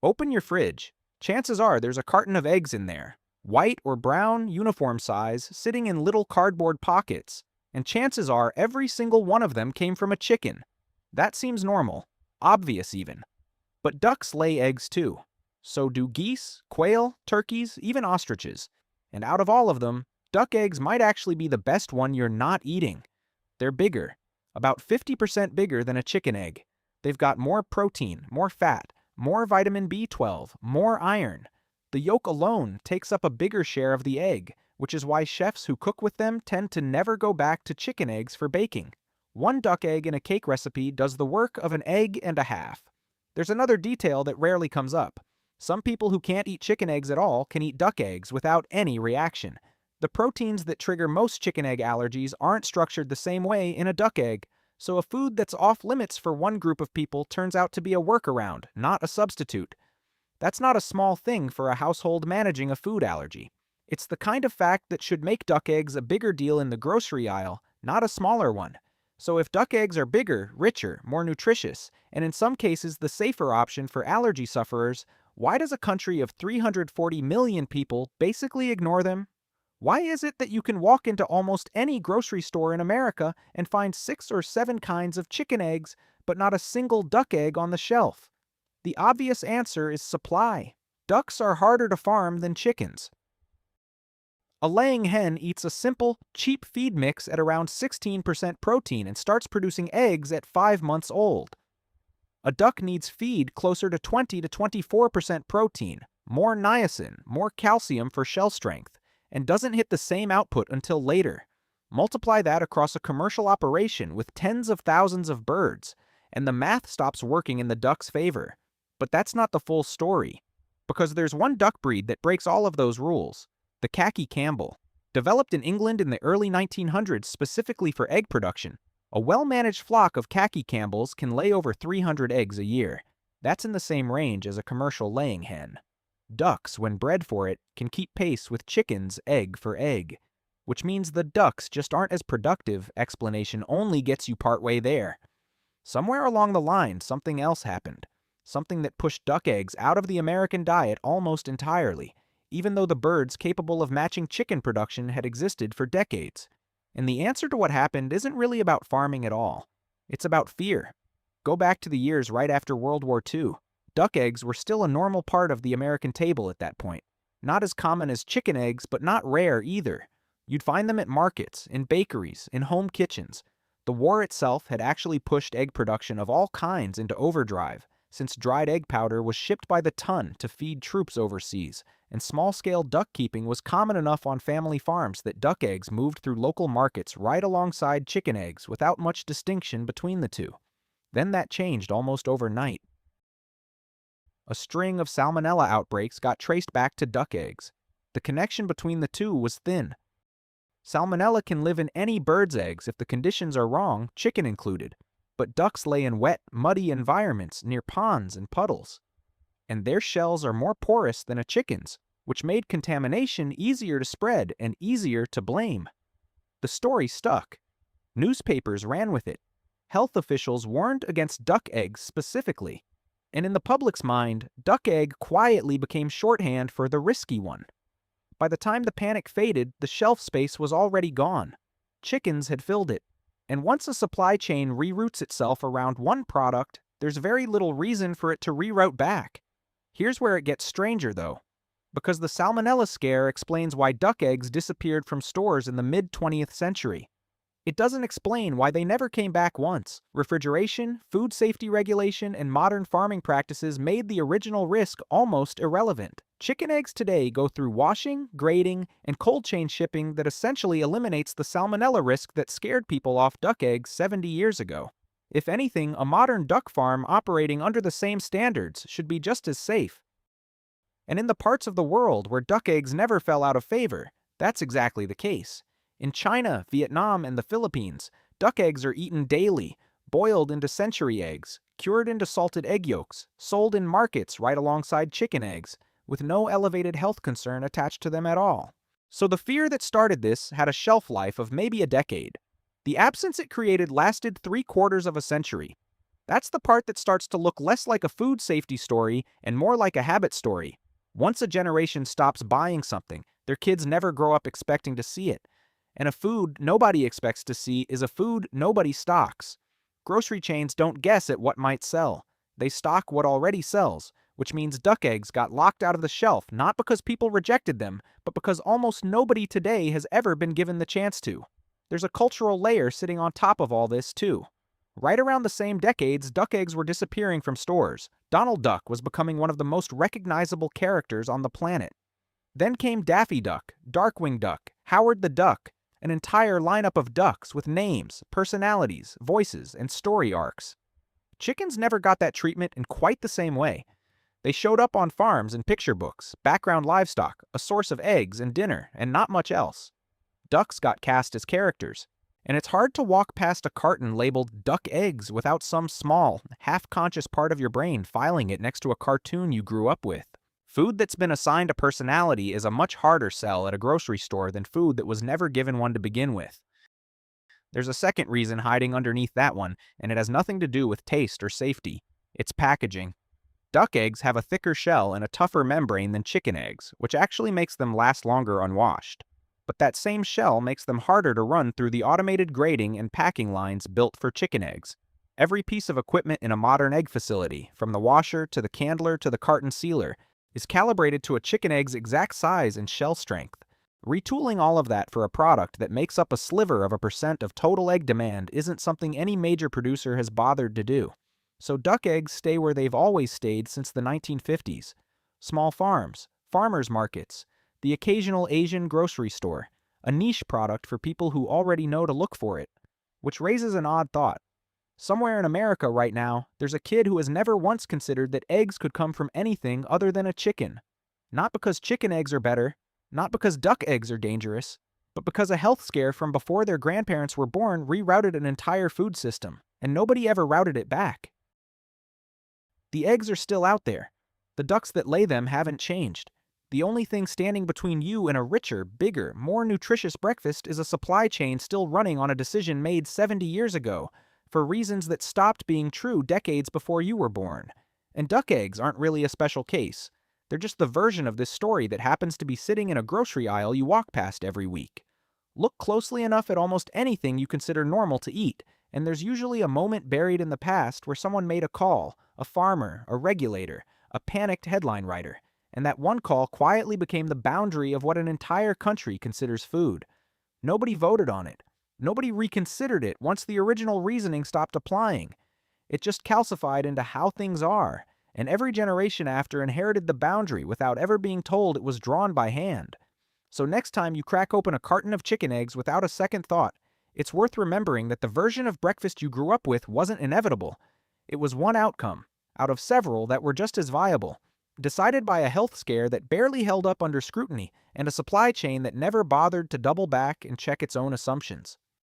Open your fridge. Chances are there's a carton of eggs in there. White or brown, uniform size, sitting in little cardboard pockets. And chances are every single one of them came from a chicken. That seems normal. Obvious even. But ducks lay eggs too. So do geese, quail, turkeys, even ostriches. And out of all of them, duck eggs might actually be the best one you're not eating. They're bigger, about 50% bigger than a chicken egg. They've got more protein, more fat, more vitamin B12, more iron. The yolk alone takes up a bigger share of the egg, which is why chefs who cook with them tend to never go back to chicken eggs for baking. One duck egg in a cake recipe does the work of an egg and a half. There's another detail that rarely comes up. Some people who can't eat chicken eggs at all can eat duck eggs without any reaction. The proteins that trigger most chicken egg allergies aren't structured the same way in a duck egg, so a food that's off limits for one group of people turns out to be a workaround, not a substitute. That's not a small thing for a household managing a food allergy. It's the kind of fact that should make duck eggs a bigger deal in the grocery aisle, not a smaller one. So if duck eggs are bigger, richer, more nutritious, and in some cases the safer option for allergy sufferers, why does a country of 340 million people basically ignore them? Why is it that you can walk into almost any grocery store in America and find 6 or 7 kinds of chicken eggs, but not a single duck egg on the shelf? The obvious answer is supply. Ducks are harder to farm than chickens. A laying hen eats a simple, cheap feed mix at around 16% protein and starts producing eggs at 5 months old. A duck needs feed closer to 20 to 24% protein, more niacin, more calcium for shell strength, and doesn't hit the same output until later. Multiply that across a commercial operation with tens of thousands of birds, and the math stops working in the duck's favor. But that's not the full story, because there's one duck breed that breaks all of those rules, the Khaki Campbell. Developed in England in the early 1900s specifically for egg production, a well-managed flock of Khaki Campbells can lay over 300 eggs a year. That's in the same range as a commercial laying hen. Ducks, when bred for it, can keep pace with chickens egg for egg, which means the ducks just aren't as productive. Explanation only gets you partway there. Somewhere along the line, something else happened. Something that pushed duck eggs out of the American diet almost entirely, even though the birds capable of matching chicken production had existed for decades. And the answer to what happened isn't really about farming at all. It's about fear. Go back to the years right after World War II. Duck eggs were still a normal part of the American table at that point. Not as common as chicken eggs, but not rare either. You'd find them at markets, in bakeries, in home kitchens. The war itself had actually pushed egg production of all kinds into overdrive, since dried egg powder was shipped by the ton to feed troops overseas, and small-scale duck keeping was common enough on family farms that duck eggs moved through local markets right alongside chicken eggs without much distinction between the two. Then that changed almost overnight. A string of salmonella outbreaks got traced back to duck eggs. The connection between the two was thin. Salmonella can live in any bird's eggs if the conditions are wrong, chicken included. But ducks lay in wet, muddy environments near ponds and puddles. And their shells are more porous than a chicken's, which made contamination easier to spread and easier to blame. The story stuck. Newspapers ran with it. Health officials warned against duck eggs specifically. And in the public's mind, duck egg quietly became shorthand for the risky one. By the time the panic faded, the shelf space was already gone. Chickens had filled it. And once a supply chain reroutes itself around one product, there's very little reason for it to reroute back. Here's where it gets stranger, though. Because the salmonella scare explains why duck eggs disappeared from stores in the mid-20th century. It doesn't explain why they never came back once. Refrigeration, food safety regulation, and modern farming practices made the original risk almost irrelevant. Chicken eggs today go through washing, grading, and cold chain shipping that essentially eliminates the salmonella risk that scared people off duck eggs 70 years ago. If anything, a modern duck farm operating under the same standards should be just as safe. And in the parts of the world where duck eggs never fell out of favor, that's exactly the case. In China, Vietnam, and the Philippines, duck eggs are eaten daily, boiled into century eggs, cured into salted egg yolks, sold in markets right alongside chicken eggs, with no elevated health concern attached to them at all. So the fear that started this had a shelf life of maybe a decade. The absence it created lasted 3/4 of a century. That's the part that starts to look less like a food safety story and more like a habit story. Once a generation stops buying something, their kids never grow up expecting to see it. And a food nobody expects to see is a food nobody stocks. Grocery chains don't guess at what might sell. They stock what already sells, which means duck eggs got locked out of the shelf not because people rejected them, but because almost nobody today has ever been given the chance to. There's a cultural layer sitting on top of all this, too. Right around the same decades, duck eggs were disappearing from stores. Donald Duck was becoming one of the most recognizable characters on the planet. Then came Daffy Duck, Darkwing Duck, Howard the Duck, an entire lineup of ducks with names, personalities, voices, and story arcs. Chickens never got that treatment in quite the same way. They showed up on farms and picture books, background livestock, a source of eggs and dinner, and not much else. Ducks got cast as characters. And it's hard to walk past a carton labeled duck eggs without some small, half-conscious part of your brain filing it next to a cartoon you grew up with. Food that's been assigned a personality is a much harder sell at a grocery store than food that was never given one to begin with. There's a second reason hiding underneath that one, and it has nothing to do with taste or safety. It's packaging. Duck eggs have a thicker shell and a tougher membrane than chicken eggs, which actually makes them last longer unwashed. But that same shell makes them harder to run through the automated grading and packing lines built for chicken eggs. Every piece of equipment in a modern egg facility, from the washer to the candler to the carton sealer, is calibrated to a chicken egg's exact size and shell strength. Retooling all of that for a product that makes up a sliver of a percent of total egg demand isn't something any major producer has bothered to do. So duck eggs stay where they've always stayed since the 1950s. Small farms, farmers markets, the occasional Asian grocery store, a niche product for people who already know to look for it. Which raises an odd thought. Somewhere in America right now, there's a kid who has never once considered that eggs could come from anything other than a chicken. Not because chicken eggs are better, not because duck eggs are dangerous, but because a health scare from before their grandparents were born rerouted an entire food system, and nobody ever routed it back. The eggs are still out there. The ducks that lay them haven't changed. The only thing standing between you and a richer, bigger, more nutritious breakfast is a supply chain still running on a decision made 70 years ago, for reasons that stopped being true decades before you were born. And duck eggs aren't really a special case. They're just the version of this story that happens to be sitting in a grocery aisle you walk past every week. Look closely enough at almost anything you consider normal to eat, and there's usually a moment buried in the past where someone made a call, a farmer, a regulator, a panicked headline writer. And that one call quietly became the boundary of what an entire country considers food. Nobody voted on it. Nobody reconsidered it once the original reasoning stopped applying. It just calcified into how things are, and every generation after inherited the boundary without ever being told it was drawn by hand. So next time you crack open a carton of chicken eggs without a second thought, it's worth remembering that the version of breakfast you grew up with wasn't inevitable. It was one outcome, out of several that were just as viable. Decided by a health scare that barely held up under scrutiny and a supply chain that never bothered to double back and check its own assumptions.